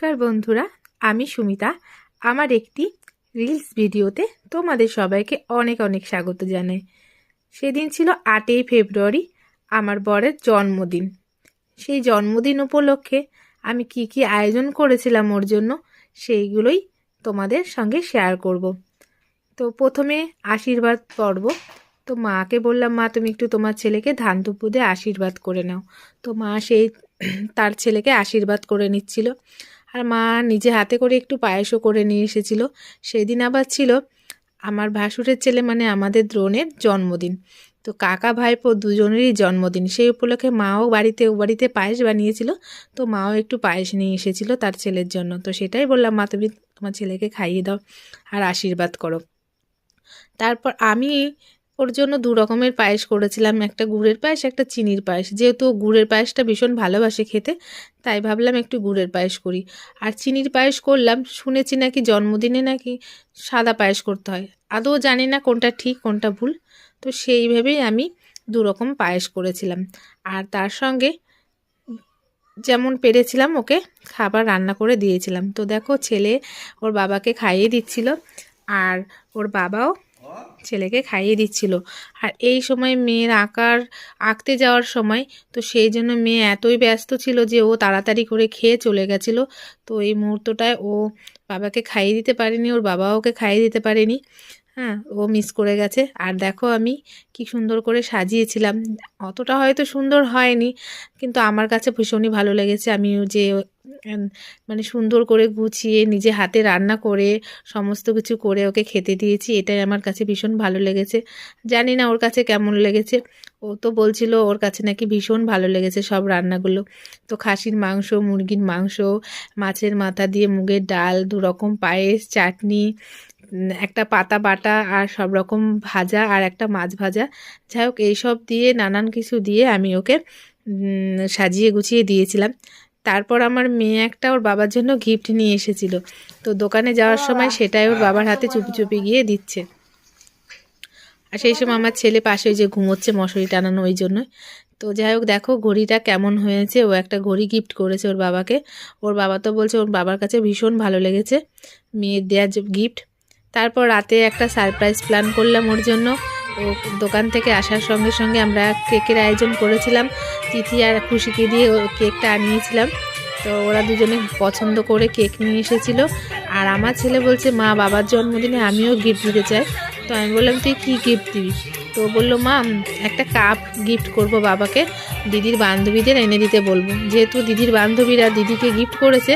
নমস্কার বন্ধুরা, আমি সুমিতা। আমার একটি রিলস ভিডিওতে তোমাদের সবাইকে অনেক অনেক স্বাগত জানাই। সেদিন ছিল 8ই ফেব্রুয়ারি, আমার বরের জন্মদিন। সেই জন্মদিন উপলক্ষে আমি কি আয়োজন করেছিলাম ওর জন্য, সেইগুলোই তোমাদের সঙ্গে শেয়ার করব। তো প্রথমে আশীর্বাদ পর্ব। তো মাকে বললাম, মা তুমি একটু তোমার ছেলেকে ধান দুপু দিয়ে আশীর্বাদ করে নাও। তো মা সেই তার ছেলেকে আশীর্বাদ করে নিচ্ছিল। আর মা নিজে হাতে করে একটু পায়েসও করে নিয়ে এসেছিল। সেদিন আবার ছিল আমার ভাসুরের ছেলে মানে আমাদের দ্রোণের জন্মদিন। তো কাকা ভাইপো দুজনেরই জন্মদিন, সেই উপলক্ষে মাও বাড়িতে পায়েস বানিয়েছিল। তো মাও একটু পায়েস নিয়ে এসেছিল তার ছেলের জন্য। তো সেটাই বললাম, মা তুমি তোমার ছেলেকে খাইয়ে দাও আর আশীর্বাদ করো। তারপর আমি ওর জন্য 2 রকমের পায়েস করেছিলাম, একটা গুড়ের পায়েস, একটা চিনির পায়েস। যেহেতু গুড়ের পায়েসটা ভীষণ ভালোবাসে খেতে, তাই ভাবলাম একটু গুড়ের পায়েস করি। আর চিনির পায়েস করলাম, শুনেছি নাকি জন্মদিনে নাকি সাদা পায়েস করতে হয়। আদৌ জানি না কোনটা ঠিক কোনটা ভুল। তো সেইভাবেই আমি 2 রকম পায়েস করেছিলাম। আর তার সঙ্গে যেমন পেরেছিলাম ওকে খাবার রান্না করে দিয়েছিলাম। তো দেখো ছেলে ওর বাবাকে খাইয়ে দিচ্ছিল, আর ওর বাবাও ছেলেকে খাইয়ে দিচ্ছিল। আর এই সময় মেয়ের আঁকতে যাওয়ার সময়, তো সেই জন্য মেয়ে এতই ব্যস্ত ছিল যে ও তাড়াতাড়ি করে খেয়ে চলে গেছিলো। তো এই মুহূর্তটায় ও বাবাকে খাইয়ে দিতে পারেনি, ওর বাবাও ওকে খাইয়ে দিতে পারেনি। হ্যাঁ, ও মিস করে গেছে। আর দেখো আমি কি সুন্দর করে সাজিয়েছিলাম। অতটা হয়তো সুন্দর হয়নি, কিন্তু আমার কাছে ভীষণই ভালো লেগেছে। আমি যে মানে সুন্দর করে গুছিয়ে নিজে হাতে রান্না করে সমস্ত কিছু করে ওকে খেতে দিয়েছি, এটাই আমার কাছে ভীষণ ভালো লেগেছে। জানি না ওর কাছে কেমন লেগেছে। ও তো বলছিল ওর কাছে নাকি ভীষণ ভালো লেগেছে সব রান্নাগুলো। তো খাসির মাংস, মুরগির মাংস, মাছের মাথা দিয়ে মুগের ডাল, 2 রকম পায়েস, চাটনি, একটা পাতা বাটা, আর সব রকম ভাজা, আর একটা মাছ ভাজা। যাই হোক এইসব দিয়ে নানান কিছু দিয়ে আমি ওকে সাজিয়ে গুছিয়ে দিয়েছিলাম। তারপর আমার মেয়ে একটা ওর বাবার জন্য গিফট নিয়ে এসেছিল। তো দোকানে যাওয়ার সময় সেটাই ওর বাবার হাতে চুপি চুপি গিয়ে দিচ্ছে। আর সেই সময় আমার ছেলে পাশে যে ঘুমোচ্ছে মশারি টানানো, ওই জন্যই। তো যাই হোক দেখো ঘড়িটা কেমন হয়েছে। ও একটা ঘড়ি গিফট করেছে ওর বাবাকে। ওর বাবা তো বলছে ওর বাবার কাছে ভীষণ ভালো লেগেছে মেয়ের দেওয়া যে গিফট। তারপর রাতে একটা সারপ্রাইজ প্ল্যান করলাম ওর জন্য। ও দোকান থেকে আসার সঙ্গে সঙ্গে আমরা কেকের আয়োজন করেছিলাম। তিথি আর খুশিকে দিয়ে ও কেকটা আনিয়েছিলাম। তো ওরা দুজনে পছন্দ করে কেক নিয়ে এসেছিলো। আর আমার ছেলে বলছে, মা বাবার জন্মদিনে আমিও গিফট দিতে চাই। তো আমি বললাম, তুই কী গিফট দিবি? তো বললো, মা একটা কাপ গিফট করব বাবাকে, দিদির বান্ধবীদের এনে দিতে বলবো। যেহেতু দিদির বান্ধবীরা দিদিকে গিফট করেছে,